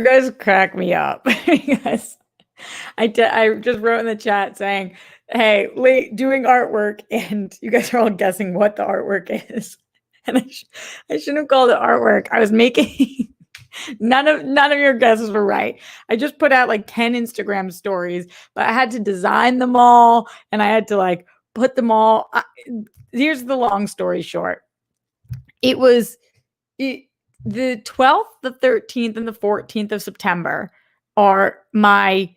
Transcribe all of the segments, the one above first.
guys crack me up because I just wrote in the chat saying, hey, doing artwork, and you guys are all guessing what the artwork is. And I shouldn't have called it artwork. I was making none of your guesses were right. I just put out like 10 Instagram stories, but I had to design them all and I had to like put them all. Here's the long story short. It was the 12th, the 13th, and the 14th of September are my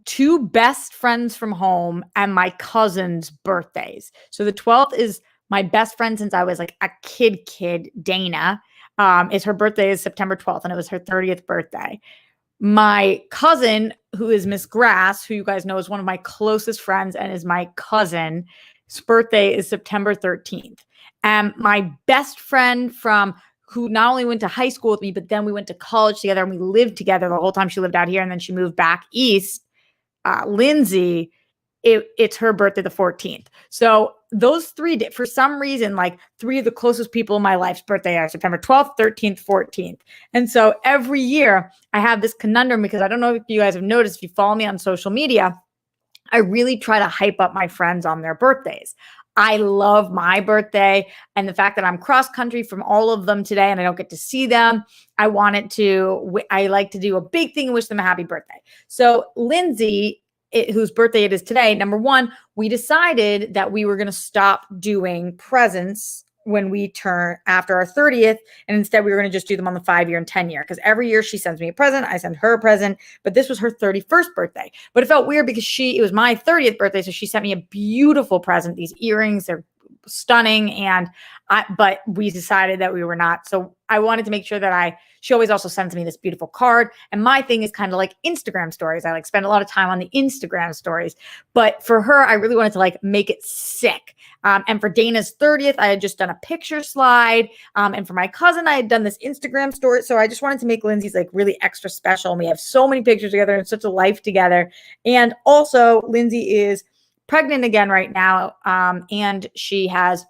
two best friends from home and my cousin's birthdays. So the 12th is my best friend since I was like a kid, Dana. Is her birthday is September 12th, and it was her 30th birthday. My cousin, who is Miss Grass, who you guys know is one of my closest friends and is my cousin's birthday is September 13th. And my best friend from who not only went to high school with me, but then we went to college together and we lived together the whole time she lived out here. And then she moved back east. Lindsay, it's her birthday, the 14th. So those three, for some reason, like three of the closest people in my life's birthday are September 12th, 13th, 14th. And so every year I have this conundrum because I don't know if you guys have noticed, if you follow me on social media, I really try to hype up my friends on their birthdays. I love my birthday and the fact that I'm cross country from all of them today and I don't get to see them. I like to do a big thing and wish them a happy birthday. So Lindsay, whose birthday it is today, number one, we decided that we were going to stop doing presents when we turn after our 30th. And instead we were going to just do them on the 5-year and 10-year. Because every year she sends me a present, I send her a present, but this was her 31st birthday. But it felt weird because it was my 30th birthday. So she sent me a beautiful present, these earrings, they're stunning. But we decided that we were not. So I wanted to make sure that she always also sends me this beautiful card. And my thing is kind of like Instagram stories. I like spend a lot of time on the Instagram stories, but for her, I really wanted to like make it sick. And for Dana's 30th, I had just done a picture slide. And for my cousin, I had done this Instagram story. So I just wanted to make Lindsay's like really extra special. And we have so many pictures together and such a life together. And also Lindsay is pregnant again right now. And she has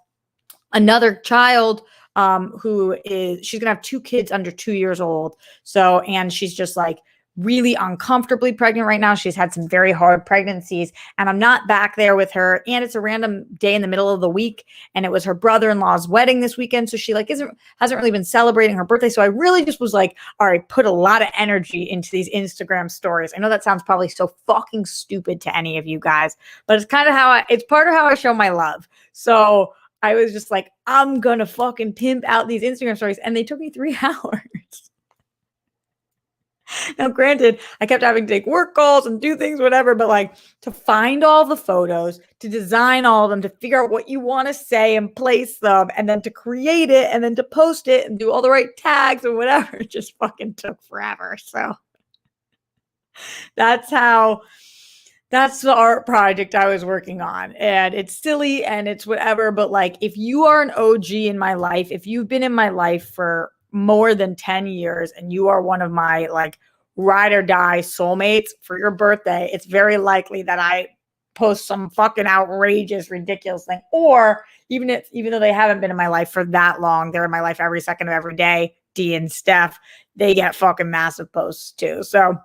another child she's gonna have 2 kids under 2 years old. So, and she's just like really uncomfortably pregnant right now. She's had some very hard pregnancies and I'm not back there with her. And it's a random day in the middle of the week. And it was her brother-in-law's wedding this weekend. So she like hasn't really been celebrating her birthday. So I really just was like, all right, put a lot of energy into these Instagram stories. I know that sounds probably so fucking stupid to any of you guys, but it's kind of it's part of how I show my love. So I was just like, I'm going to fucking pimp out these Instagram stories. And they took me 3 hours. Now, granted, I kept having to take work calls and do things, whatever, but like to find all the photos, to design all of them, to figure out what you want to say and place them, and then to create it and then to post it and do all the right tags and whatever, it just fucking took forever. So that's the art project I was working on. And it's silly and it's whatever. But like, if you are an OG in my life, if you've been in my life for more than 10 years and you are one of my like ride or die soulmates for your birthday, it's very likely that I post some fucking outrageous, ridiculous thing. Or even though they haven't been in my life for that long, they're in my life every second of every day, Dee and Steph, they get fucking massive posts too. So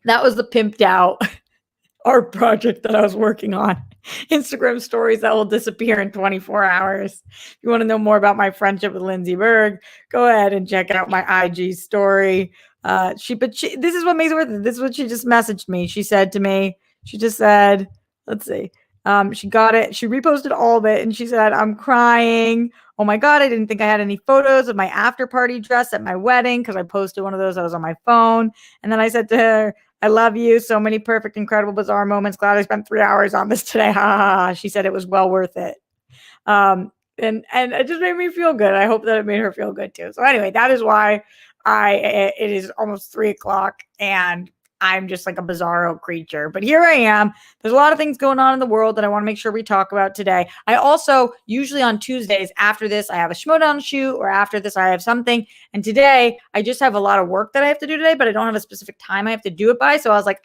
that was the pimped out art project that I was working on. Instagram stories that will disappear in 24 hours. If you want to know more about my friendship with Lindsay Berg, go ahead and check out my IG story. This is what makes it worth it. This is what she just messaged me. She said to me, she just said, let's see. She got it. She reposted all of it and she said, I'm crying. Oh my God, I didn't think I had any photos of my after party dress at my wedding because I posted one of those. I was on my phone. And then I said to her, I love you. So many perfect, incredible, bizarre moments. Glad I spent 3 hours on this today. Ha ha ha. She said it was well worth it. And it just made me feel good. I hope that it made her feel good too. So anyway, that is why it is almost 3:00 and I'm just like a bizarro creature. But here I am. There's a lot of things going on in the world that I want to make sure we talk about today. I also, usually on Tuesdays after this, I have a Schmodown shoot, or after this, I have something. And today, I just have a lot of work that I have to do today, but I don't have a specific time I have to do it by. So I was like,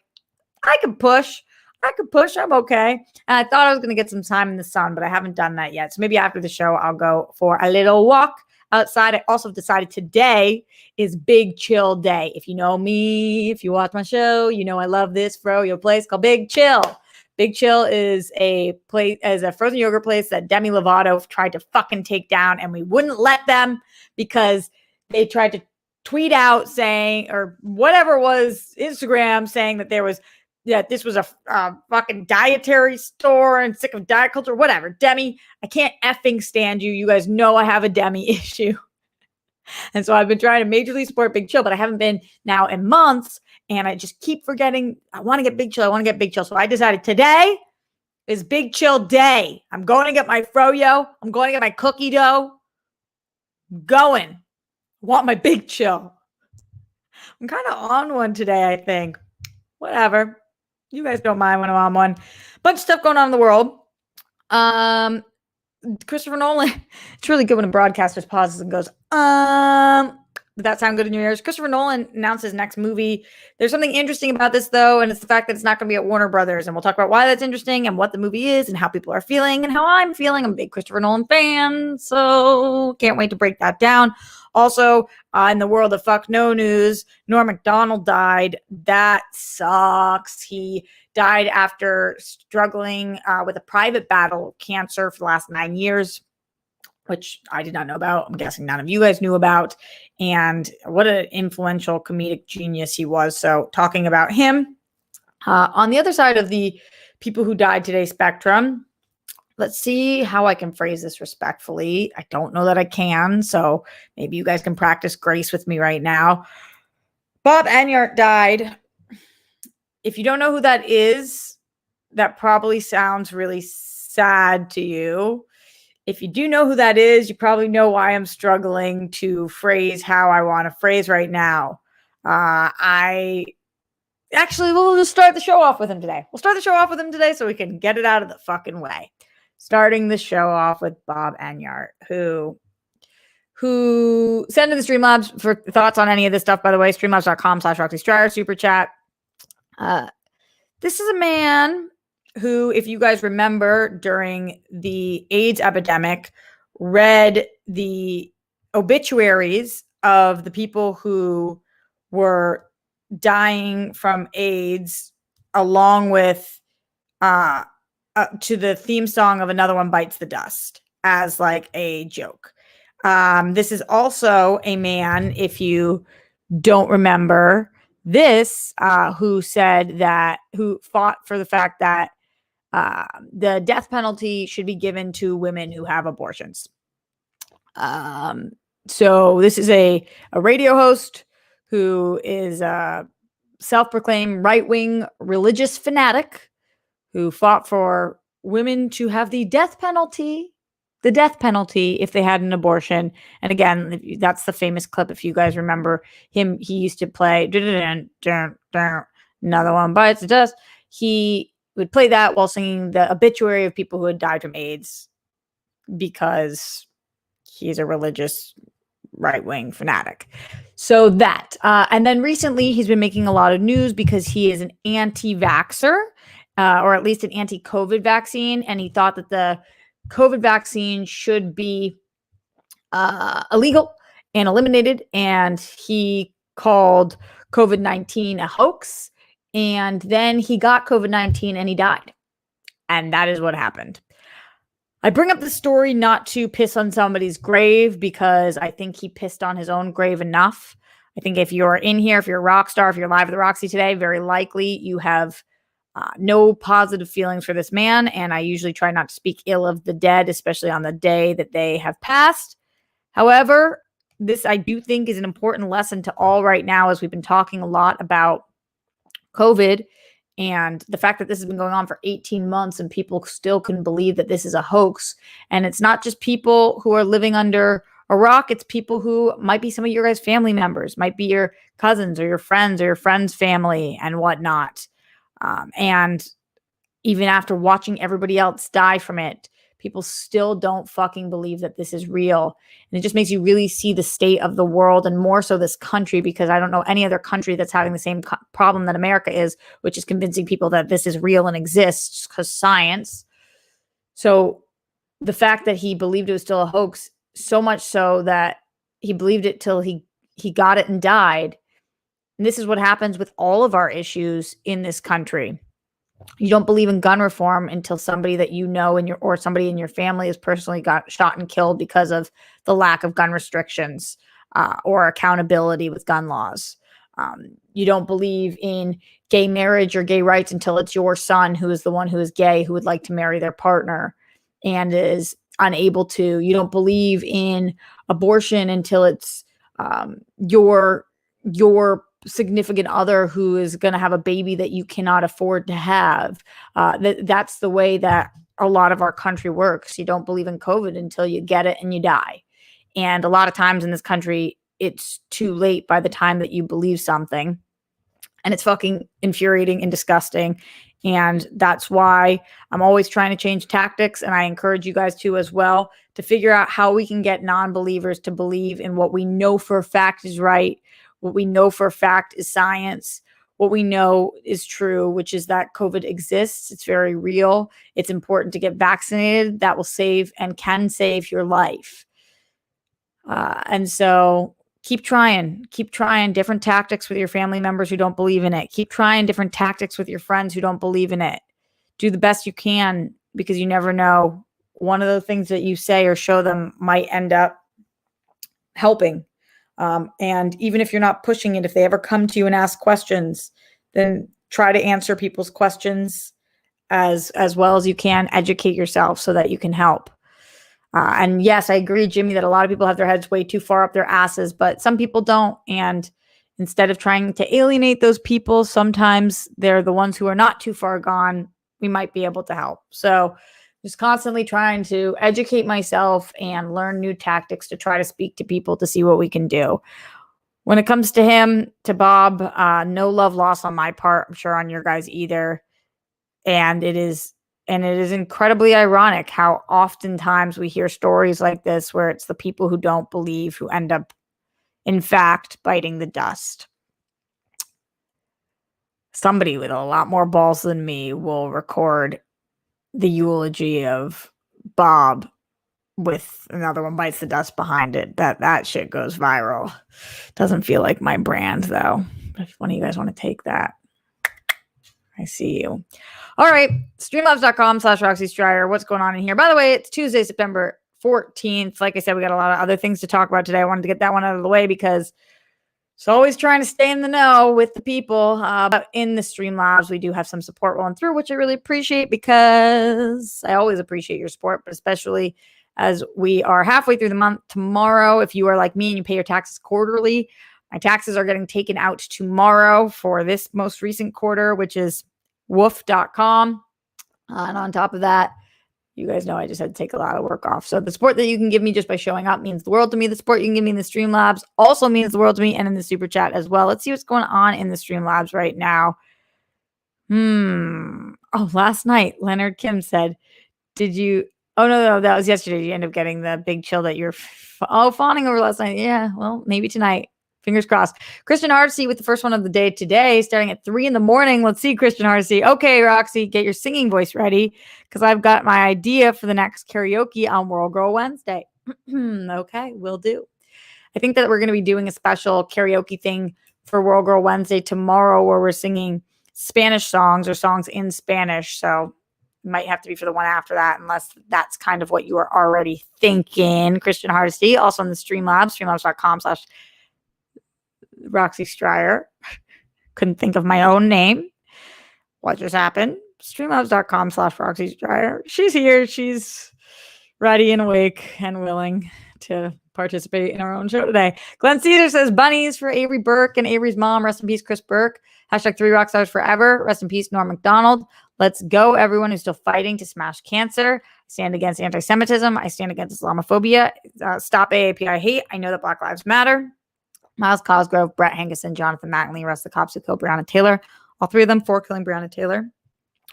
I can push. I'm okay. And I thought I was going to get some time in the sun, but I haven't done that yet. So maybe after the show, I'll go for a little walk outside. I also decided today is Big Chill Day. If you know me, if you watch my show, you know I love this froyo place called Big Chill. Big Chill is a frozen yogurt place that Demi Lovato tried to fucking take down, and we wouldn't let them because they tried to tweet out saying, or whatever it was, Instagram saying that this was a fucking dietary store and sick of diet culture, whatever. Demi, I can't effing stand you. You guys know I have a Demi issue. And so I've been trying to majorly support Big Chill, but I haven't been now in months. And I just keep forgetting. I want to get Big Chill. I want to get Big Chill. So I decided today is Big Chill Day. I'm going to get my froyo. I'm going to get my cookie dough. I'm going. I want my Big Chill. I'm kind of on one today, I think. Whatever. You guys don't mind when I'm on one. Bunch of stuff going on in the world. Christopher Nolan. It's really good when a broadcaster pauses and goes, Did that sound good in your ears? Christopher Nolan announced his next movie. There's something interesting about this, though, and it's the fact that it's not going to be at Warner Brothers. And we'll talk about why that's interesting and what the movie is and how people are feeling and how I'm feeling. I'm a big Christopher Nolan fan, so can't wait to break that down. Also, in the world of fuck no news, Norm Macdonald died. That sucks. He died after struggling with a private battle cancer for the last 9 years, which I did not know about. I'm guessing none of you guys knew about. And what an influential comedic genius he was. So talking about him. On the other side of the people who died today spectrum, let's see how I can phrase this respectfully. I don't know that I can, so maybe you guys can practice grace with me right now. Bob Enyart died. If you don't know who that is, that probably sounds really sad to you. If you do know who that is, you probably know why I'm struggling to phrase how I want to phrase right now. We'll just start the show off with him today. We'll start the show off with him today so we can get it out of the fucking way. Starting the show off with Bob Enyart, who send to the Streamlabs for thoughts on any of this stuff, by the way, streamlabs.com/Roxy Stryer, super chat. This is a man who, if you guys remember, during the AIDS epidemic, read the obituaries of the people who were dying from AIDS, along with to the theme song of Another One Bites the Dust as like a joke. This is also a man, if you don't remember this, who fought for the fact that the death penalty should be given to women who have abortions. So this is a radio host who is a self-proclaimed right-wing religious fanatic who fought for women to have the death penalty if they had an abortion. And again, that's the famous clip. If you guys remember him, he used to play Another One Bites the Dust. He would play that while singing the obituary of people who had died from AIDS because he's a religious right-wing fanatic. So that. And then recently he's been making a lot of news because he is an anti-vaxxer, or at least an anti-COVID vaccine. And he thought that the COVID vaccine should be illegal and eliminated. And he called COVID-19 a hoax. And then he got COVID-19 and he died. And that is what happened. I bring up the story not to piss on somebody's grave because I think he pissed on his own grave enough. I think if you're in here, if you're a rock star, if you're live at the Roxy today, very likely you have no positive feelings for this man. And I usually try not to speak ill of the dead, especially on the day that they have passed. However, this I do think is an important lesson to all right now, as we've been talking a lot about COVID and the fact that this has been going on for 18 months and people still couldn't believe that this is a hoax. And it's not just people who are living under a rock. It's people who might be some of your guys' family members, might be your cousins or your friends' family and whatnot. And even after watching everybody else die from it, people still don't fucking believe that this is real. And it just makes you really see the state of the world, and more so this country, because I don't know any other country that's having the same problem that America is, which is convincing people that this is real and exists because science. So the fact that he believed it was still a hoax so much so that he believed it till he got it and died. And this is what happens with all of our issues in this country. You don't believe in gun reform until somebody that you know or somebody in your family has personally got shot and killed because of the lack of gun restrictions or accountability with gun laws. You don't believe in gay marriage or gay rights until it's your son who is the one who is gay, who would like to marry their partner and is unable to. You don't believe in abortion until it's your significant other who is going to have a baby that you cannot afford to have. That's the way that a lot of our country works. You don't believe in COVID until you get it and you die. And a lot of times in this country, it's too late by the time that you believe something. And it's fucking infuriating and disgusting. And that's why I'm always trying to change tactics. And I encourage you guys to as well, to figure out how we can get non-believers to believe in what we know for a fact is right, what we know for a fact is science, what we know is true, which is that COVID exists. It's very real. It's important to get vaccinated. That will save and can save your life. And so keep trying different tactics with your family members who don't believe in it. Keep trying different tactics with your friends who don't believe in it. Do the best you can, because you never know. One of the things that you say or show them might end up helping. And even if you're not pushing it, if they ever come to you and ask questions, then try to answer people's questions as well as you can. Educate yourself so that you can help. And yes, I agree, Jimmy, that a lot of people have their heads way too far up their asses, but some people don't. And instead of trying to alienate those people, sometimes they're the ones who are not too far gone. We might be able to help. So just constantly trying to educate myself and learn new tactics to try to speak to people to see what we can do. When it comes to him, to Bob, no love lost on my part. I'm sure on your guys either. And it is incredibly ironic how oftentimes we hear stories like this where it's the people who don't believe who end up, in fact, biting the dust. Somebody with a lot more balls than me will record the eulogy of Bob with another one bites the dust behind it. That shit goes viral. Doesn't feel like my brand, though. If one of you guys want to take that, I see you. All right. Streamlabs.com/Roxy Stryer. What's going on in here? By the way, it's Tuesday, September 14th. Like I said, we got a lot of other things to talk about today. I wanted to get that one out of the way because it's always trying to stay in the know with the people. But in the Streamlabs, we do have some support rolling through, which I really appreciate because I always appreciate your support, but especially as we are halfway through the month tomorrow. If you are like me and you pay your taxes quarterly, my taxes are getting taken out tomorrow for this most recent quarter, which is woof.com. And on top of that, you guys know I just had to take a lot of work off. So the support that you can give me just by showing up means the world to me. The support you can give me in the Streamlabs also means the world to me, and in the Super Chat as well. Let's see what's going on in the Streamlabs right now. Oh, last night, Leonard Kim said, did you... Oh, no, that was yesterday. You end up getting the big chill that you're fawning over last night. Yeah, well, maybe tonight. Fingers crossed. Christian Hardesty with the first one of the day today, starting at 3 a.m. Let's see, Christian Hardesty. Okay, Roxy, get your singing voice ready because I've got my idea for the next karaoke on World Girl Wednesday. Okay, will do. I think that we're going to be doing a special karaoke thing for World Girl Wednesday tomorrow where we're singing Spanish songs or songs in Spanish. So it might have to be for the one after that, unless that's kind of what you are already thinking. Christian Hardesty, also on the Streamlabs, streamlabs.com/Roxy Stryer. Couldn't think of my own name. What just happened? Streamlabs.com/Roxy Stryer. She's here. She's ready and awake and willing to participate in our own show today. Glenn Caesar says bunnies for Avery Burke and Avery's mom. Rest in peace, Chris Burke. #3 Rockstars forever. Rest in peace, Norm MacDonald. Let's go, everyone who's still fighting to smash cancer. I stand against anti-Semitism. I stand against Islamophobia. Stop AAPI hate. I know that Black Lives Matter. Miles Cosgrove, Brett Hankerson, Jonathan Mattingly, arrest the cops who killed Breonna Taylor. All three of them for killing Breonna Taylor.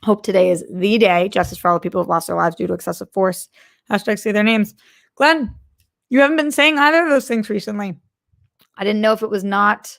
Hope today is the day. Justice for all the people who have lost their lives due to excessive force. #say their names. Glenn, you haven't been saying either of those things recently. I didn't know if it was not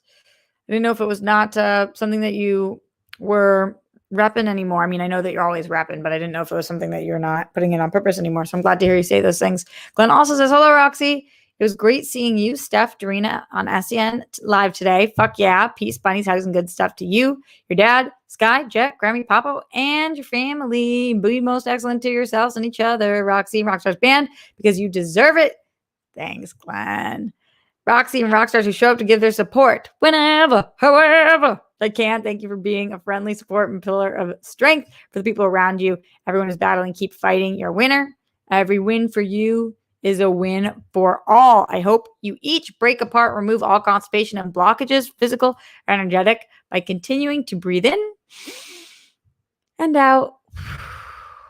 something that you were repping anymore. I mean, I know that you're always repping, but I didn't know if it was something that you're not putting in on purpose anymore. So I'm glad to hear you say those things. Glenn also says, hello, Roxy. It was great seeing you, Steph, Dorina on SEN live today. Fuck yeah. Peace, bunnies, hugs, and good stuff to you, your dad, Sky, Jet, Grammy, Papa, and your family. Be most excellent to yourselves and each other, Roxy and Rockstar's Band, because you deserve it. Thanks, Glenn. Roxy and Rockstars who show up to give their support whenever, however they can. Thank you for being a friendly support and pillar of strength for the people around you. Everyone is battling. Keep fighting. You're a winner. Every win for you is a win for all. I hope you each break apart, remove all constipation and blockages, physical or energetic, by continuing to breathe in and out.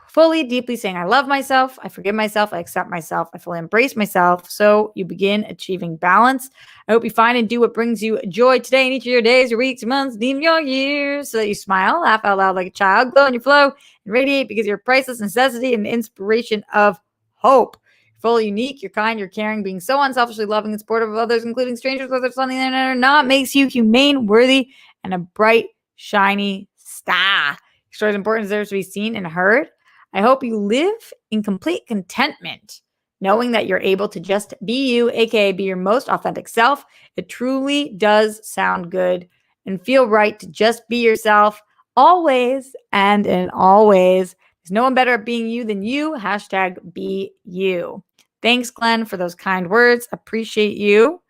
Fully, deeply saying, I love myself, I forgive myself, I accept myself, I fully embrace myself. So you begin achieving balance. I hope you find and do what brings you joy today in each of your days, your weeks, your months, and even your years, so that you smile, laugh out loud like a child, glow in your flow, and radiate because you're a priceless necessity and inspiration of hope. You're fully unique, you're kind, you're caring, being so unselfishly loving and supportive of others, including strangers, whether it's on the internet or not, makes you humane, worthy, and a bright, shiny star. Your story is important, deserves to be seen and heard. I hope you live in complete contentment, knowing that you're able to just be you, aka be your most authentic self. It truly does sound good and feel right to just be yourself always and in all ways. There's no one better at being you than you. Hashtag be you. Thanks, Glenn, for those kind words. Appreciate you.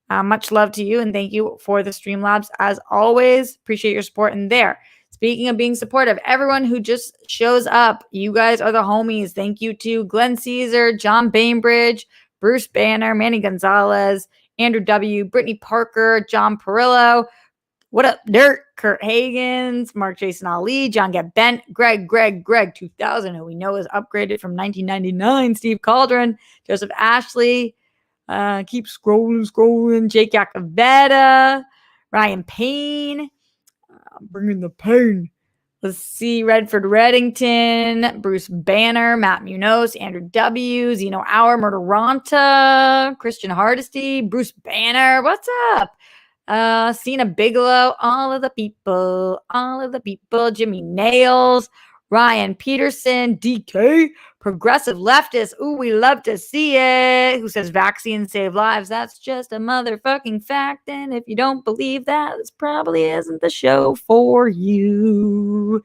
Much love to you, and thank you for the Streamlabs as always. Appreciate your support in there. Speaking of being supportive, everyone who just shows up, you guys are the homies. Thank you to Glenn Caesar, John Bainbridge, Bruce Banner, Manny Gonzalez, Andrew W., Brittany Parker, John Perillo, What Up Dirt, Kurt Hagens, Mark Jason Ali, John Get Bent, Greg 2000, who we know is upgraded from 1999, Steve Caldron, Joseph Ashley, keep scrolling, Jake Yacovetta, Ryan Payne, bringing the pain. Let's see, Redford Reddington, Bruce Banner, Matt Munoz, Andrew W., Zeno Hour, Murderanta, Christian Hardesty, Bruce Banner, what's up? Cena Bigelow, all of the people, Jimmy Nails, Ryan Peterson, DK, Progressive Leftist, ooh, we love to see it, who says vaccines save lives. That's just a motherfucking fact, and if you don't believe that, this probably isn't the show for you.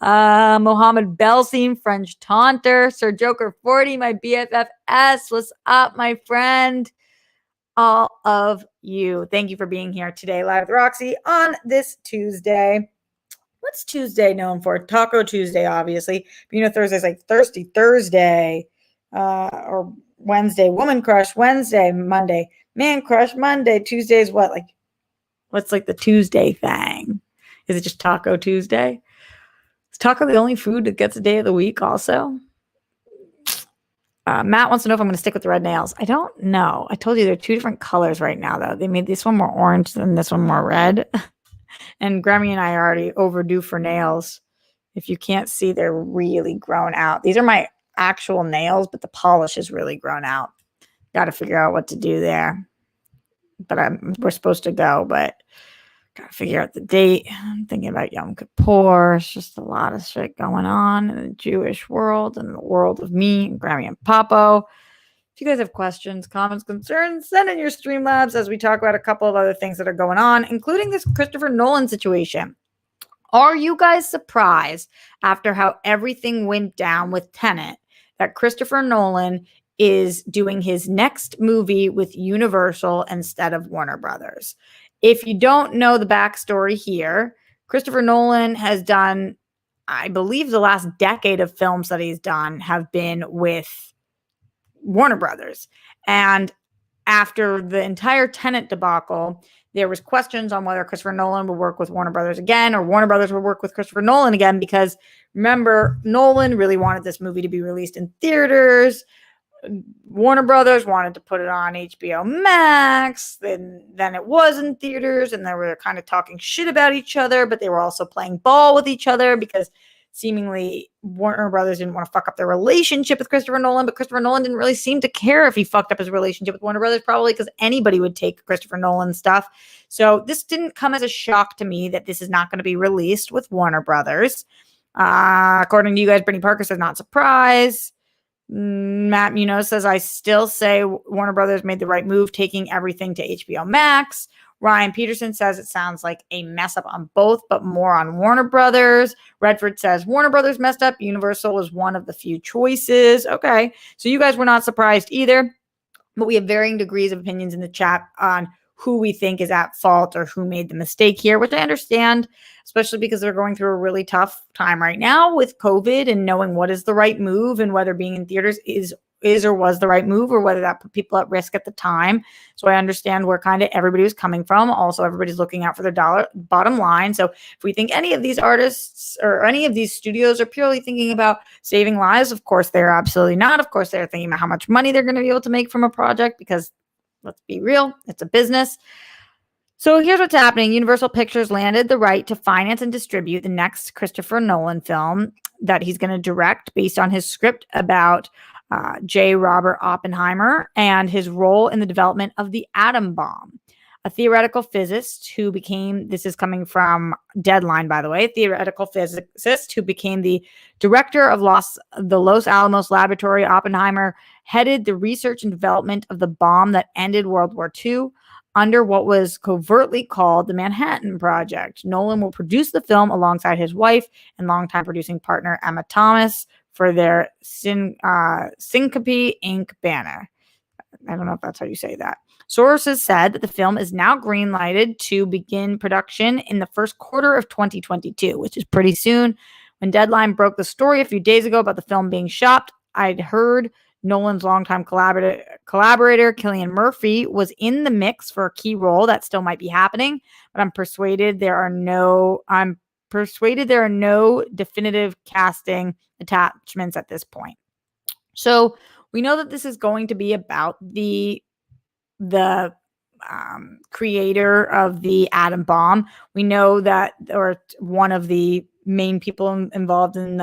Mohammed Belseem, French Taunter, Sir Joker 40, my BFFS, what's up, my friend? All of you. Thank you for being here today, live with Roxy on this Tuesday. What's Tuesday known for? Taco Tuesday, obviously. But you know, Thursday's like Thirsty Thursday, or Wednesday, Woman Crush Wednesday, Monday, Man Crush Monday. Tuesday is what? Like, what's like the Tuesday thing? Is it just Taco Tuesday? Is taco the only food that gets a day of the week also? Matt wants to know if I'm going to stick with the red nails. I don't know. I told you they're two different colors right now, though. They made this one more orange than this one more red. And Grammy and I are already overdue for nails. If you can't see, they're really grown out. These are my actual nails, but the polish is really grown out. Got to figure out what to do there. But we're supposed to go, but got to figure out the date. I'm thinking about Yom Kippur. It's just a lot of shit going on in the Jewish world and the world of me and Grammy and Papo. If you guys have questions, comments, concerns, send in your Streamlabs as we talk about a couple of other things that are going on, including this Christopher Nolan situation. Are you guys surprised after how everything went down with Tenet that Christopher Nolan is doing his next movie with Universal instead of Warner Brothers? If you don't know the backstory here, Christopher Nolan has done, I believe the last decade of films that he's done have been with Warner Brothers. And after the entire Tenet debacle, there was questions on whether Christopher Nolan would work with Warner Brothers again or Warner Brothers would work with Christopher Nolan again, because remember, Nolan really wanted this movie to be released in theaters. Warner Brothers wanted to put it on HBO Max. Then it was in theaters, and they were kind of talking shit about each other, but they were also playing ball with each other because seemingly Warner Brothers didn't want to fuck up their relationship with Christopher Nolan, but Christopher Nolan didn't really seem to care if he fucked up his relationship with Warner Brothers, probably because anybody would take Christopher Nolan stuff. So this didn't come as a shock to me that this is not going to be released with Warner Brothers. According to you guys, Brittany Parker says not surprised. Matt Munoz says, I still say Warner Brothers made the right move, taking everything to HBO Max. Ryan Peterson says it sounds like a mess up on both, but more on Warner Brothers. Redford says Warner Brothers messed up. Universal was one of the few choices. Okay, so you guys were not surprised either, but we have varying degrees of opinions in the chat on who we think is at fault or who made the mistake here, which I understand, especially because they're going through a really tough time right now with COVID and knowing what is the right move and whether being in theaters is or was the right move, or whether that put people at risk at the time. So I understand where kind of everybody was coming from. Also, everybody's looking out for their bottom line. So if we think any of these artists or any of these studios are purely thinking about saving lives, of course, they're absolutely not. Of course, they're thinking about how much money they're going to be able to make from a project, because let's be real, it's a business. So here's what's happening. Universal Pictures landed the right to finance and distribute the next Christopher Nolan film that he's going to direct based on his script about J. Robert Oppenheimer and his role in the development of the atom bomb. A theoretical physicist who became, this is coming from Deadline, by the way, theoretical physicist who became the director of the Los Alamos Laboratory. Oppenheimer headed the research and development of the bomb that ended World War II under what was covertly called the Manhattan Project. Nolan will produce the film alongside his wife and longtime producing partner Emma Thomas for their Syncope Inc. banner. I don't know if that's how you say that. Sources said that the film is now greenlighted to begin production in the first quarter of 2022, which is pretty soon. When Deadline broke the story a few days ago about the film being shopped, I'd heard Nolan's longtime collaborator, Cillian Murphy, was in the mix for a key role. That still might be happening, but I'm persuaded there are no definitive casting attachments at this point. So we know that this is going to be about the creator of the atom bomb. We know that, or one of the main people involved in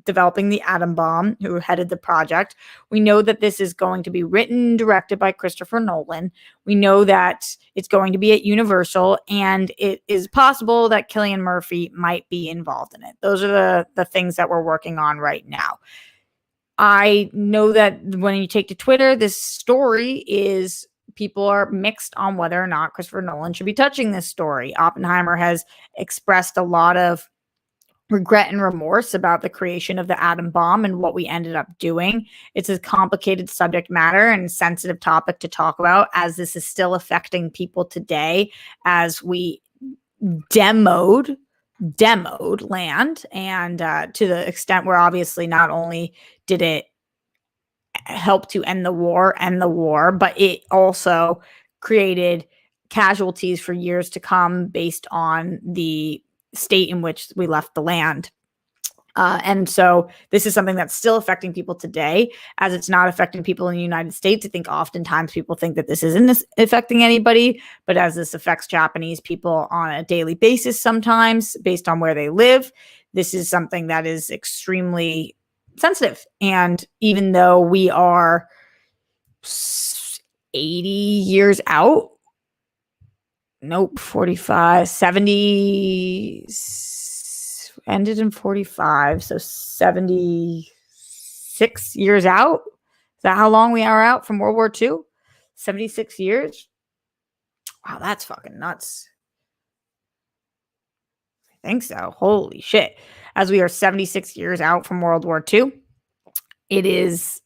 developing the atom bomb, who headed the project. We know that this is going to be written and directed by Christopher Nolan. We know that it's going to be at Universal, and it is possible that Cillian Murphy might be involved in it. Those are the things that we're working on right now. I know that when you take to Twitter, this story is, people are mixed on whether or not Christopher Nolan should be touching this story. Oppenheimer has expressed a lot of regret and remorse about the creation of the atom bomb and what we ended up doing. It's a complicated subject matter and sensitive topic to talk about, as this is still affecting people today, as we demoed land, and to the extent where obviously not only did it help to end the war, but it also created casualties for years to come based on the state in which we left the land. And so this is something that's still affecting people today, as it's not affecting people in the United States. I think oftentimes people think that this isn't affecting anybody, but as this affects Japanese people on a daily basis, sometimes based on where they live, this is something that is extremely sensitive. And even though we are 80 years out, 45, 70, ended in 45, so 76 years out. Is that how long we are out from World War II? 76 years? Wow, that's fucking nuts. I think so. Holy shit. As we are 76 years out from World War II, it is,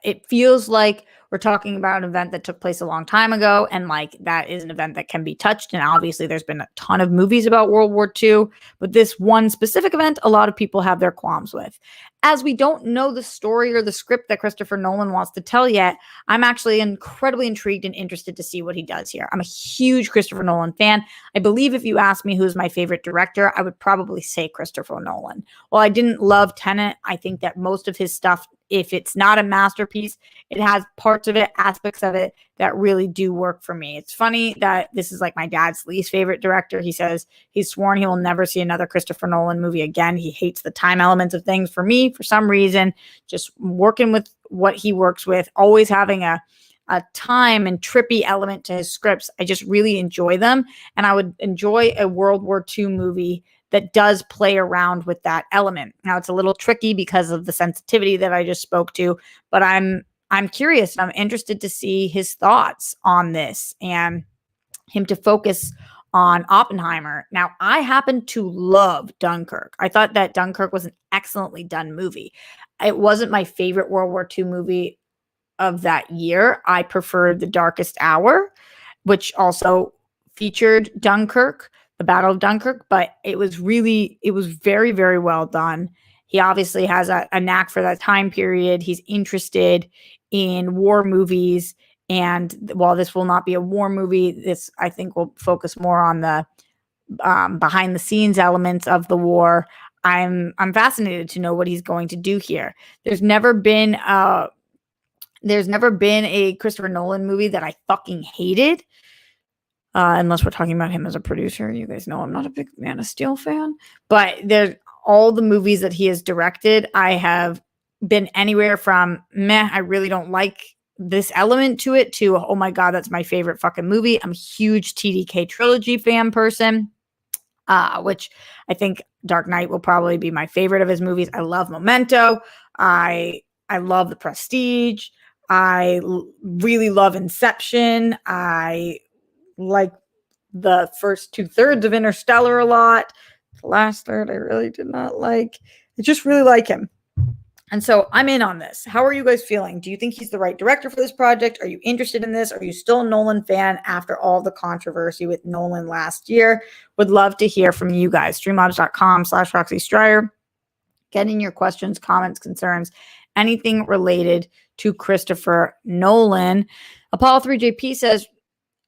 it feels like we're talking about an event that took place a long time ago, and like that is an event that can be touched. And obviously there's been a ton of movies about World War II, but this one specific event, a lot of people have their qualms with. As we don't know the story or the script that Christopher Nolan wants to tell yet, I'm actually incredibly intrigued and interested to see what he does here. I'm a huge Christopher Nolan fan. I believe if you ask me who's my favorite director, I would probably say Christopher Nolan. While I didn't love Tenet, I think that most of his stuff if it's not a masterpiece, it has parts of it, aspects of it that really do work for me. It's funny that this is like my dad's least favorite director. He says he's sworn he will never see another Christopher Nolan movie again. He hates the time elements of things. For me, for some reason, just working with what he works with, always having a time and trippy element to his scripts, I just really enjoy them. And I would enjoy a World War II movie that does play around with that element. Now, it's a little tricky because of the sensitivity that I just spoke to, but I'm curious. I'm interested to see his thoughts on this and him to focus on Oppenheimer. Now, I happen to love Dunkirk. I thought that Dunkirk was an excellently done movie. It wasn't my favorite World War II movie of that year. I preferred The Darkest Hour, which also featured Dunkirk, the Battle of Dunkirk, but it was very, very well done. He obviously has a knack for that time period. He's interested in war movies. And while this will not be a war movie, this, I think, will focus more on the behind the scenes elements of the war. I'm fascinated to know what he's going to do here. There's never been a Christopher Nolan movie that I fucking hated. Unless we're talking about him as a producer. You guys know I'm not a big Man of Steel fan. But there's all the movies that he has directed, I have been anywhere from meh, I really don't like this element to it, to oh my god, that's my favorite fucking movie. I'm a huge TDK trilogy fan person, which I think Dark Knight will probably be my favorite of his movies. I love Memento. I love The Prestige. I really love Inception. I like the first 2/3 of Interstellar a lot. The last third I really did not like. I just really like him. And so I'm in on this. How are you guys feeling? Do you think he's the right director for this project? Are you interested in this? Are you still a Nolan fan after all the controversy with Nolan last year? Would love to hear from you guys. Streamlabs.com/Roxy Stryer. Get in your questions, comments, concerns, anything related to Christopher Nolan. Apollo 3JP says,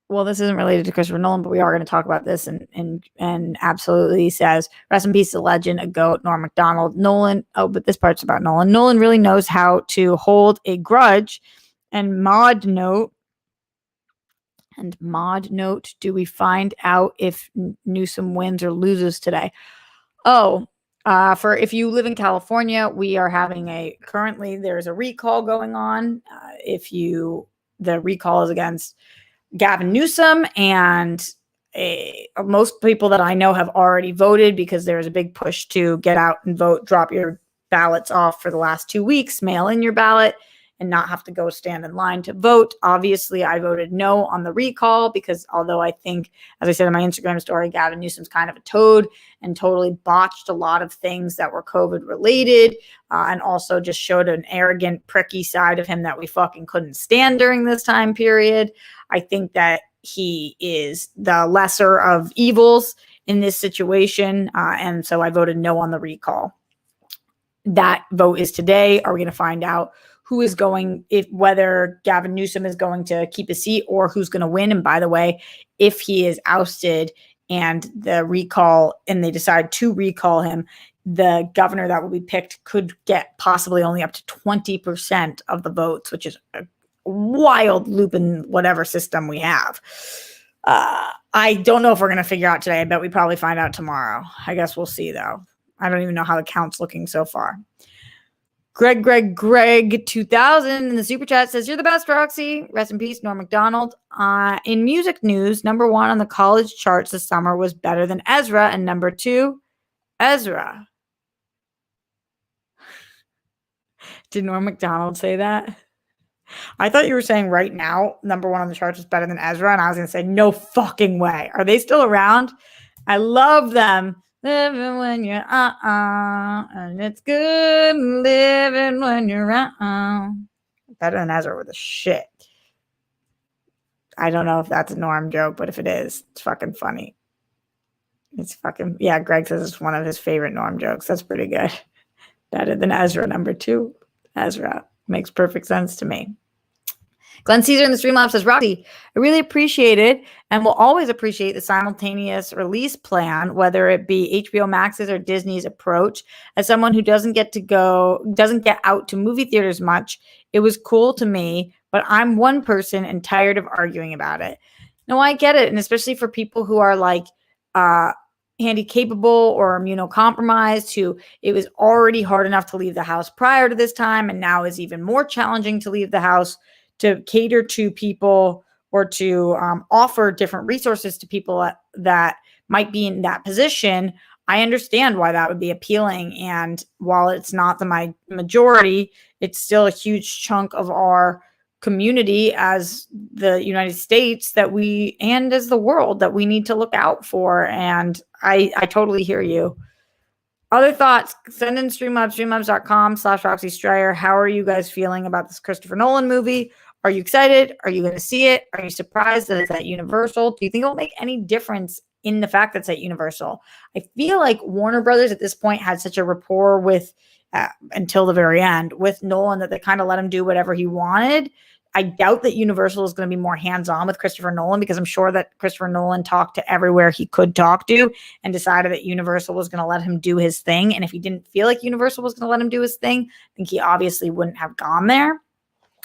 well, this isn't related to Christopher Nolan, but we are going to talk about this, and absolutely says, rest in peace, the legend, a GOAT, Norm MacDonald. Nolan, oh, but this part's about Nolan. Nolan really knows how to hold a grudge. And mod note, do we find out if Newsom wins or loses today? Oh, for if you live in California, we are having currently there's a recall going on. The recall is against Gavin Newsom, and most people that I know have already voted because there's a big push to get out and vote, drop your ballots off for the last 2 weeks, mail in your ballot, and not have to go stand in line to vote. Obviously, I voted no on the recall because although I think, as I said in my Instagram story, Gavin Newsom's kind of a toad and totally botched a lot of things that were COVID related, and also just showed an arrogant, pricky side of him that we fucking couldn't stand during this time period. I think that he is the lesser of evils in this situation, and so I voted no on the recall. That vote is today. Are we going to find out who is going, whether Gavin Newsom is going to keep a seat or who's going to win? And by the way, if he is ousted and the recall, and they decide to recall him, the governor that will be picked could get possibly only up to 20% of the votes, which is a wild loop in whatever system we have. I don't know if we're going to figure out today. I bet we probably find out tomorrow. I guess we'll see, though. I don't even know how the count's looking so far. Greg 2000 in the super chat says, you're the best, Roxy. Rest in peace, Norm MacDonald. In music news, number 1 on the college charts this summer was Better Than Ezra, and number 2, Ezra. Did Norm MacDonald say that? I thought you were saying right now, number 1 on the charts was Better Than Ezra, and I was going to say, no fucking way. Are they still around? I love them. Living when you're and it's good living when you're Better Than Ezra with the shit. I don't know if that's a Norm joke, but if it is, it's fucking funny. It's fucking, yeah, Greg says it's one of his favorite Norm jokes. That's pretty good. Better Than Ezra, number 2, Ezra. Makes perfect sense to me. Glenn Caesar in the Streamlabs says, Roxy, I really appreciate it and will always appreciate the simultaneous release plan, whether it be HBO Max's or Disney's approach. As someone who doesn't get out to movie theaters much, it was cool to me, but I'm one person and tired of arguing about it. No, I get it. And especially for people who are like handy capable or immunocompromised, who it was already hard enough to leave the house prior to this time, and now is even more challenging to leave the house to cater to people or to offer different resources to people that might be in that position. I understand why that would be appealing. And while it's not the majority, it's still a huge chunk of our community as the United States and as the world that we need to look out for. And I totally hear you. Other thoughts, send in Streamlabs, streamlabs.com/Roxy Stryer. How are you guys feeling about this Christopher Nolan movie? Are you excited? Are you going to see it? Are you surprised that it's at Universal? Do you think it'll make any difference in the fact that it's at Universal? I feel like Warner Brothers at this point had such a rapport with, until the very end, with Nolan that they kind of let him do whatever he wanted. I doubt that Universal is going to be more hands-on with Christopher Nolan, because I'm sure that Christopher Nolan talked to everywhere he could talk to and decided that Universal was going to let him do his thing. And if he didn't feel like Universal was going to let him do his thing, I think he obviously wouldn't have gone there.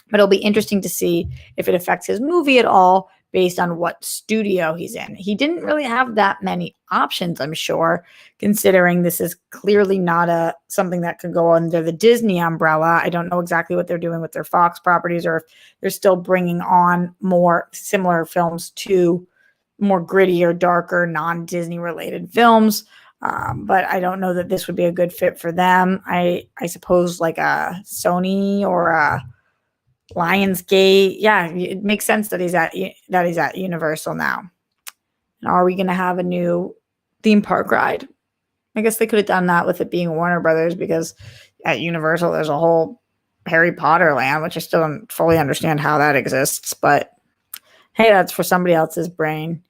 But it'll be interesting to see if it affects his movie at all based on what studio he's in. He didn't really have that many options, I'm sure, considering this is clearly not something that could go under the Disney umbrella. I don't know exactly what they're doing with their Fox properties, or if they're still bringing on more similar films to more grittier, darker, non-Disney related films. But I don't know that this would be a good fit for them. I suppose like a Sony or a Lionsgate. Yeah, it makes sense that he's at Universal now. And are we going to have a new theme park ride? I guess they could have done that with it being Warner Brothers, because at Universal there's a whole Harry Potter land, which I still don't fully understand how that exists. But hey, that's for somebody else's brain.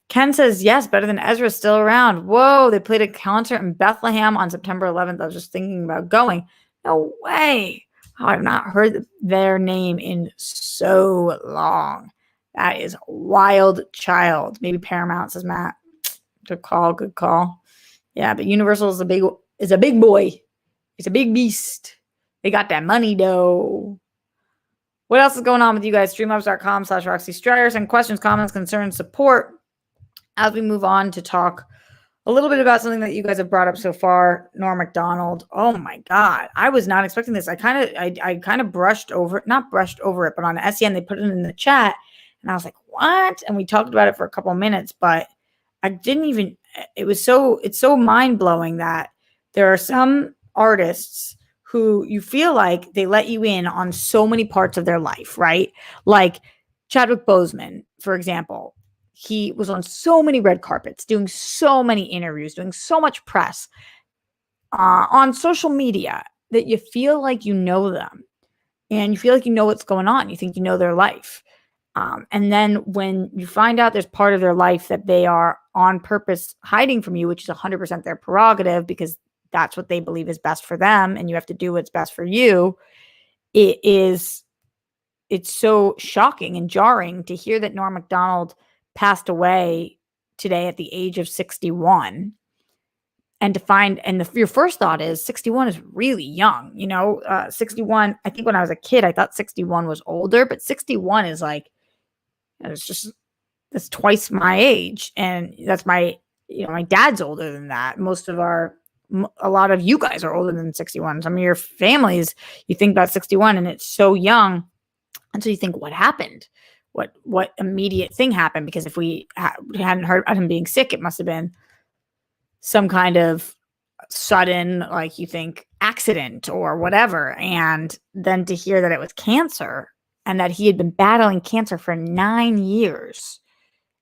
Ken says, yes, better than Ezra's still around. Whoa, they played a concert in Bethlehem on September 11th. I was just thinking about going. No way. Oh, I've not heard their name in so long. That is wild child. Maybe Paramount, says Matt. Good call. Yeah, but Universal is a big boy. It's a big beast. They got that money though. What else is going on with you guys? Streamlabs.com/Roxy Stryer. Send questions, comments, concerns, support as we move on to talk a little bit about something that you guys have brought up so far. Norm MacDonald. Oh my God. I was not expecting this. I kind of brushed over it, not brushed over it, but on SEN, they put it in the chat and I was like, what? And we talked about it for a couple of minutes, but I didn't even, it's so mind blowing that there are some artists who you feel like they let you in on so many parts of their life, right? Like Chadwick Boseman, for example. He was on so many red carpets, doing so many interviews, doing so much press on social media that you feel like you know them and you feel like you know what's going on. You think you know their life. And then when you find out there's part of their life that they are on purpose hiding from you, which is 100% their prerogative because that's what they believe is best for them and you have to do what's best for you, it's so shocking and jarring to hear that Norm MacDonald passed away today at the age of 61, and to find, and your first thought is 61 is really young, 61. I think when I was a kid, I thought 61 was older, but 61 is like, that's twice my age. And that's my dad's older than that. A lot of you guys are older than 61. Some of your families, you think about 61 and it's so young. And so you think, what happened? What immediate thing happened? Because if we hadn't heard about him being sick, it must have been some kind of sudden, like you think, accident or whatever. And then to hear that it was cancer and that he had been battling cancer for 9 years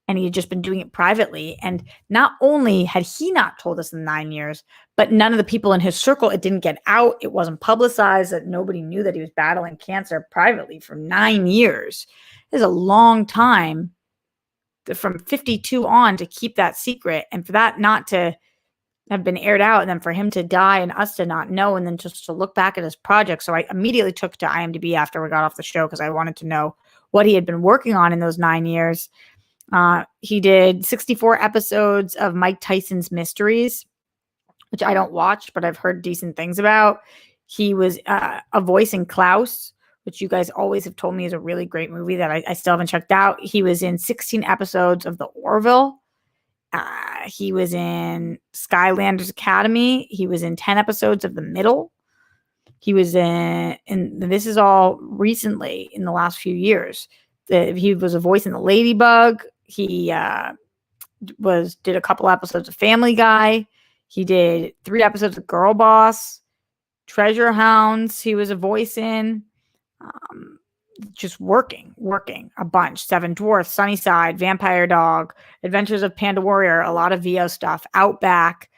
and he had just been doing it privately. And not only had he not told us in 9 years, but none of the people in his circle, it didn't get out. It wasn't publicized, that nobody knew that he was battling cancer privately for 9 years. It's a long time from 52 on to keep that secret, and for that not to have been aired out, and then for him to die and us to not know, and then just to look back at his project. So I immediately took to IMDb after we got off the show because I wanted to know what he had been working on in those 9 years. He did 64 episodes of Mike Tyson's Mysteries, which I don't watch, but I've heard decent things about. He was a voice in Klaus, which you guys always have told me is a really great movie that I still haven't checked out. He was in 16 episodes of The Orville. He was in Skylanders Academy. He was in 10 episodes of The Middle. He was in this is all recently in the last few years. He was a voice in The Ladybug. He did a couple episodes of Family Guy. He did 3 episodes of Girl Boss, Treasure Hounds. He was a voice in. Just working a bunch. Seven Dwarfs, Sunnyside, Vampire Dog, Adventures of Panda Warrior, a lot of VO stuff. Outback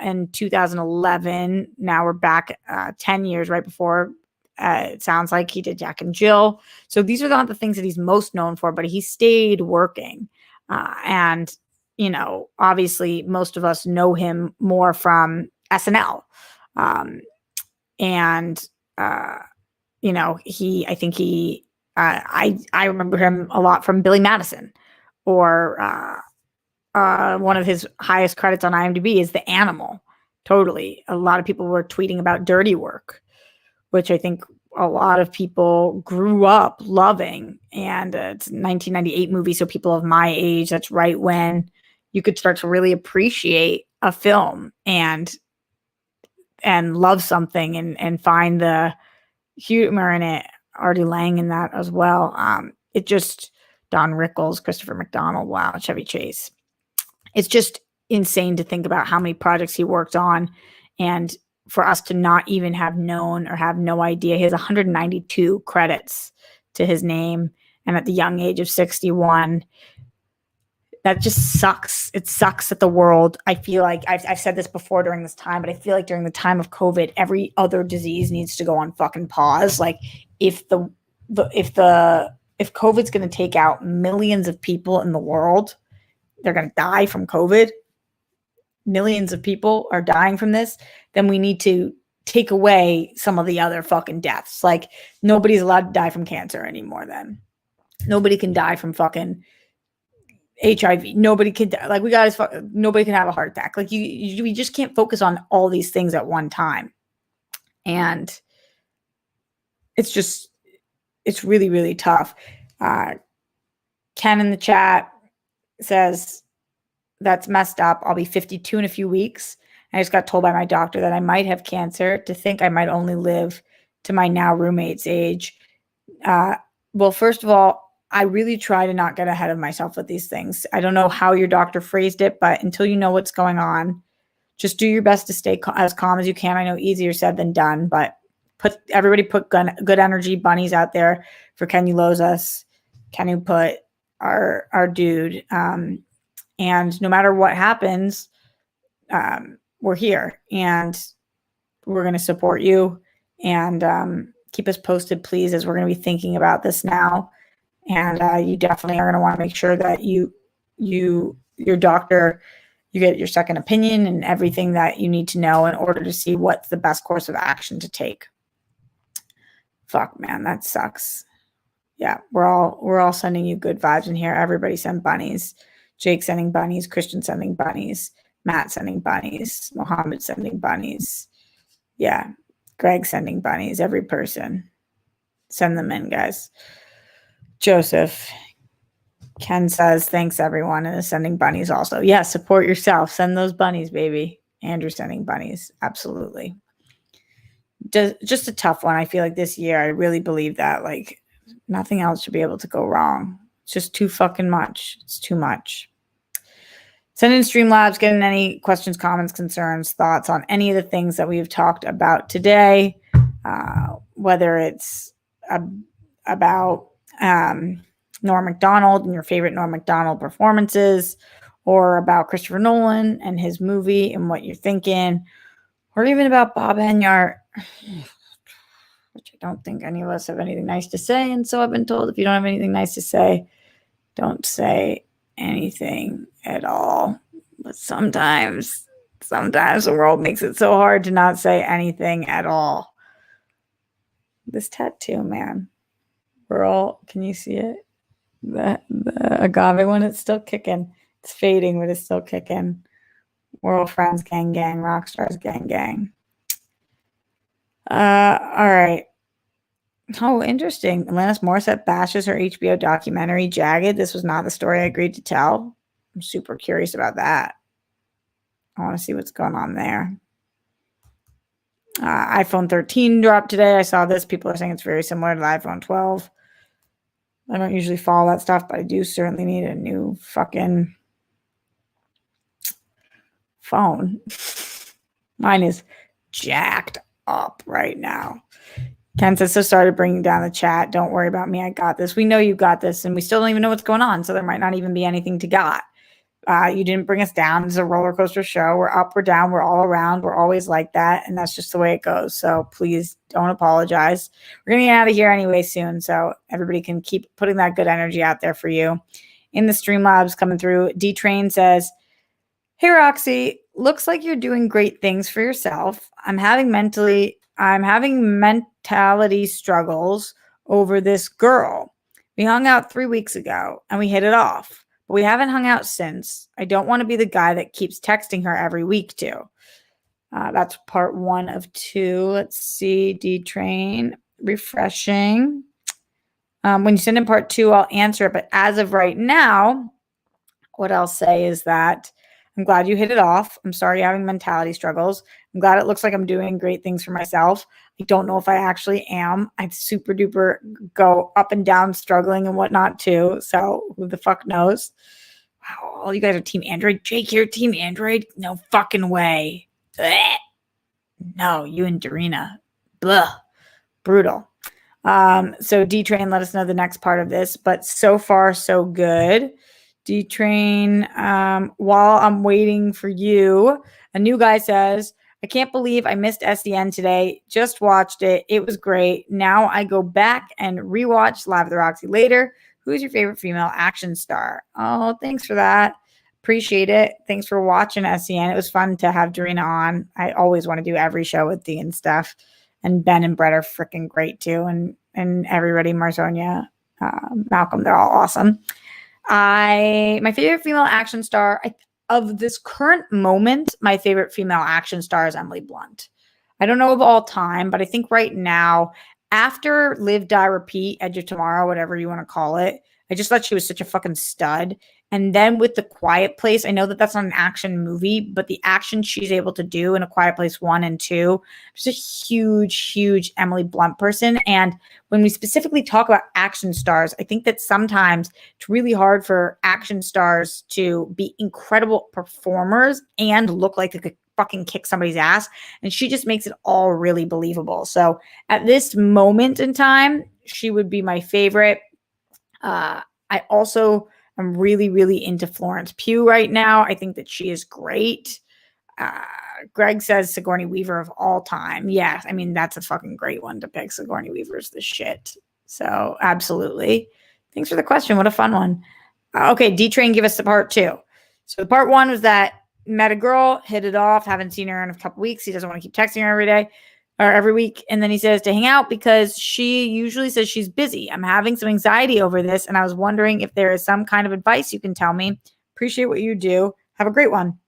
in 2011. Now we're back 10 years right before. It sounds like he did Jack and Jill. So these are not the things that he's most known for, but he stayed working. And, you know, obviously most of us know him more from SNL. You know, I remember him a lot from Billy Madison, or one of his highest credits on IMDb is The Animal. Totally. A lot of people were tweeting about Dirty Work, which I think a lot of people grew up loving. And it's a 1998 movie. So people of my age, that's right when you could start to really appreciate a film and love something and find the humor in it. Artie Lang in that as well. It just, Don Rickles, Christopher McDonald, wow, Chevy Chase. It's just insane to think about how many projects he worked on, and for us to not even have known or have no idea. He has 192 credits to his name, and at the young age of 61, that just sucks. It sucks that the world, I feel like, I've said this before during this time, but I feel like during the time of COVID, every other disease needs to go on fucking pause. Like if COVID's going to take out millions of people in the world, they're going to die from COVID. Millions of people are dying from this. Then we need to take away some of the other fucking deaths. Like nobody's allowed to die from cancer anymore. Then nobody can die from fucking HIV. Nobody can die. Like nobody can have a heart attack. Like we just can't focus on all these things at one time. And it's really, really tough. Ken in the chat says, that's messed up. I'll be 52 in a few weeks. I just got told by my doctor that I might have cancer. To think I might only live to my now roommate's age. Well, first of all, I really try to not get ahead of myself with these things. I don't know how your doctor phrased it, but until you know what's going on, just do your best to stay as calm as you can. I know easier said than done, but everybody put good energy bunnies out there for Ken Ulozas. Ken who put our dude. And no matter what happens, we're here and we're going to support you, and keep us posted, please, as we're going to be thinking about this now. And you definitely are going to want to make sure that your doctor, you get your second opinion and everything that you need to know in order to see what's the best course of action to take. Fuck, man, that sucks. Yeah, we're all sending you good vibes in here. Everybody send bunnies. Jake sending bunnies. Christian sending bunnies. Matt sending bunnies. Mohammed sending bunnies. Yeah, Greg sending bunnies. Every person. Send them in, guys. Joseph. Ken says, thanks, everyone, and is sending bunnies also. Yeah, support yourself. Send those bunnies, baby. Andrew sending bunnies. Absolutely. Just a tough one. I feel like this year, I really believe that, like, nothing else should be able to go wrong. It's just too fucking much. It's too much. Send in Streamlabs, get in any questions, comments, concerns, thoughts on any of the things that we've talked about today, whether it's about Norm Macdonald and your favorite Norm Macdonald performances, or about Christopher Nolan and his movie and what you're thinking, or even about Bob Enyart, which I don't think any of us have anything nice to say. And so I've been told, if you don't have anything nice to say, don't say anything at all. But sometimes the world makes it so hard to not say anything at all. This tattoo, man. Pearl, can you see it? The agave one, it's still kicking. It's fading, but it's still kicking. World Friends Gang Gang, Rockstars Gang Gang. All right. Oh, interesting. Alanis Morissette bashes her HBO documentary, Jagged. This was not the story I agreed to tell. I'm super curious about that. I want to see what's going on there. iPhone 13 dropped today. I saw this. People are saying it's very similar to the iPhone 12. I don't usually follow that stuff, but I do certainly need a new fucking phone. Mine is jacked up right now. Ken says, so sorry to bring down the chat. Don't worry about me. I got this. We know you got this, and we still don't even know what's going on, so there might not even be anything to got. You didn't bring us down. It's a roller coaster show. We're up, we're down, we're all around. We're always like that, and that's just the way it goes. So please don't apologize. We're going to get out of here anyway soon, so everybody can keep putting that good energy out there for you. In the Streamlabs coming through, D-Train says, hey, Roxy, looks like you're doing great things for yourself. I'm having mentality struggles over this girl. We hung out 3 weeks ago and we hit it off, but we haven't hung out since. I don't want to be the guy that keeps texting her every week too. That's part 1 of 2. Let's see. D-Train refreshing. When you send in part 2, I'll answer it. But as of right now, what I'll say is that I'm glad you hit it off. I'm sorry you're having mentality struggles. I'm glad it looks like I'm doing great things for myself. I don't know if I actually am. I super duper go up and down struggling and whatnot too. So who the fuck knows? Wow, all you guys are Team Android. Jake, you're Team Android? No fucking way. Blech. No, you and Darina. Blah. Brutal. So D-Train, let us know the next part of this. But so far, so good. D-Train, while I'm waiting for you, a new guy says, I can't believe I missed SDN today. Just watched it. It was great. Now I go back and rewatch Live with the Roxy later. Who's your favorite female action star? Oh, thanks for that. Appreciate it. Thanks for watching SDN. It was fun to have Darina on. I always want to do every show with Dee and stuff. And Ben and Brett are freaking great too. And everybody, Marzonia, Malcolm, they're all awesome. My favorite female action star of this current moment, my favorite female action star is Emily Blunt. I don't know of all time, but I think right now, after Live, Die, Repeat, Edge of Tomorrow, whatever you want to call it, I just thought she was such a fucking stud. And then with The Quiet Place, I know that that's not an action movie, but the action she's able to do in A Quiet Place 1 and 2, she's a huge, huge Emily Blunt person. And when we specifically talk about action stars, I think that sometimes it's really hard for action stars to be incredible performers and look like they could fucking kick somebody's ass. And she just makes it all really believable. So at this moment in time, she would be my favorite. I also am really, really into Florence Pugh right now. I think that she is great. Greg says Sigourney Weaver of all time. Yeah, I mean, that's a fucking great one to pick. Sigourney Weaver's the shit. So absolutely. Thanks for the question. What a fun one. Okay, D-Train, give us the part 2. So the part 1 was that met a girl, hit it off, haven't seen her in a couple weeks. He doesn't want to keep texting her every day or every week. And then he says to hang out because she usually says she's busy. I'm having some anxiety over this, and I was wondering if there is some kind of advice you can tell me. Appreciate what you do. Have a great one.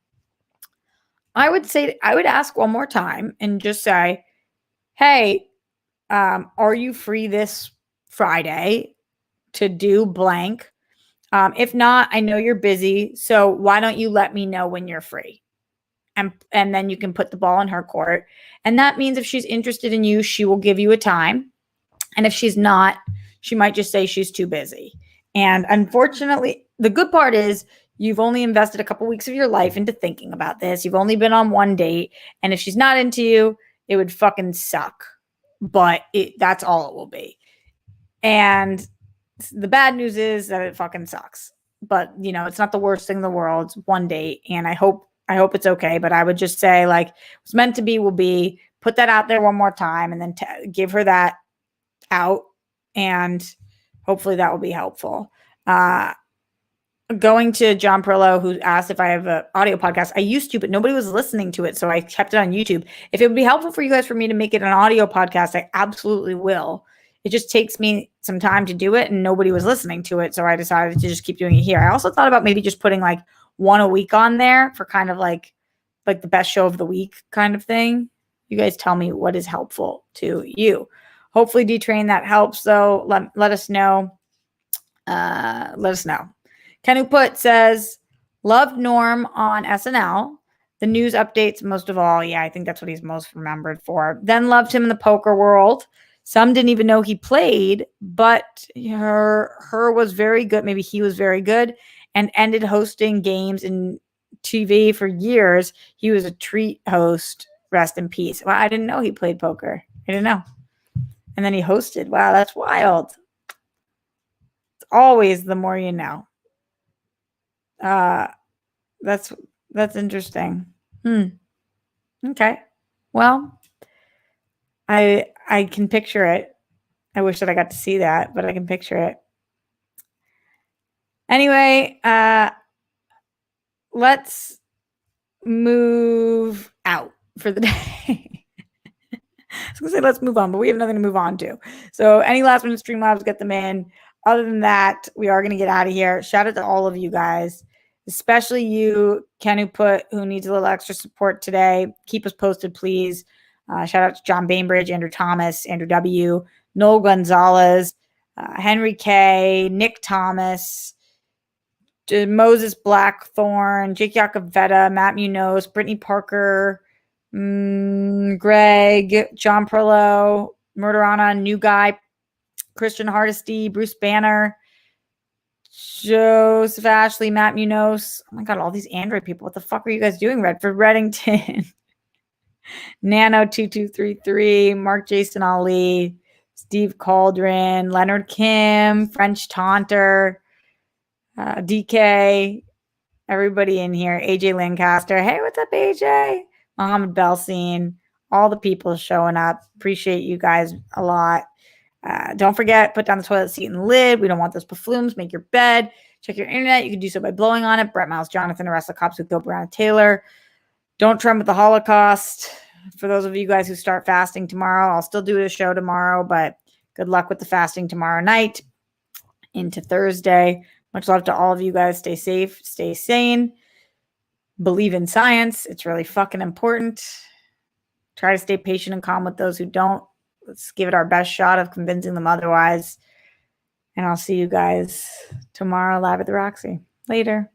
I would ask one more time and just say, hey, are you free this Friday to do blank? If not, I know you're busy, so why don't you let me know when you're free? And then you can put the ball in her court. And that means if she's interested in you, she will give you a time. And if she's not, she might just say she's too busy. And unfortunately, the good part is you've only invested a couple weeks of your life into thinking about this. You've only been on one date. And if she's not into you, it would fucking suck. But that's all it will be. And the bad news is that it fucking sucks. But, you know, it's not the worst thing in the world. It's one date. And I hope it's okay. But I would just say, like, what's meant to be will be. Put that out there one more time and then give her that out. And hopefully that will be helpful. Going to John Perillo, who asked if I have an audio podcast. I used to, but nobody was listening to it. So I kept it on YouTube. If it would be helpful for you guys for me to make it an audio podcast, I absolutely will. it just takes me some time to do it, and nobody was listening to it. So I decided to just keep doing it here. I also thought about maybe just putting like one a week on there for kind of like the best show of the week kind of thing. You guys tell me what is helpful to you. Hopefully D-Train that helps though. Let us know. Let us know. Ken Who Put says, loved Norm on SNL. The news updates most of all. Yeah, I think that's what he's most remembered for. Then loved him in the poker world. Some didn't even know he played, but her was very good. Maybe he was very good, and ended hosting games in TV for years. He was a treat host. Rest in peace. Well, I didn't know he played poker. I didn't know. And then he hosted. Wow, that's wild. It's always the more you know. That's interesting. Okay. Well, I can picture it. I wish that I got to see that, but I can picture it. Anyway, let's move out for the day. I was going to say let's move on, but we have nothing to move on to. So any last minute Streamlabs, get them in. Other than that, we are going to get out of here. Shout out to all of you guys, especially you, Ken Who Put, who needs a little extra support today. Keep us posted, please. Shout out to John Bainbridge, Andrew Thomas, Andrew W., Noel Gonzalez, Henry K., Nick Thomas, Moses Blackthorn, Jake Yacovetta, Matt Munoz, Brittany Parker, Greg, John Perlow, Murderana, New Guy, Christian Hardesty, Bruce Banner, Joseph Ashley, Matt Munoz. Oh my God, all these Android people. What the fuck are you guys doing? Redford Reddington, Nano2233, Mark Jason Ali, Steve Cauldron, Leonard Kim, French Taunter, DK, everybody in here, AJ Lancaster. Hey, what's up, AJ? Mohammed Belsin, all the people showing up. Appreciate you guys a lot. Don't forget, put down the toilet seat and the lid. We don't want those buffoons. Make your bed. Check your internet. You can do so by blowing on it. Brett Miles, Jonathan, the rest of the cops with Go Brown Taylor. Don't trend with the Holocaust. For those of you guys who start fasting tomorrow, I'll still do a show tomorrow, but good luck with the fasting tomorrow night into Thursday. Much love to all of you guys. Stay safe, stay sane. Believe in science. It's really fucking important. Try to stay patient and calm with those who don't. Let's give it our best shot of convincing them otherwise. And I'll see you guys tomorrow live at the Roxy. Later.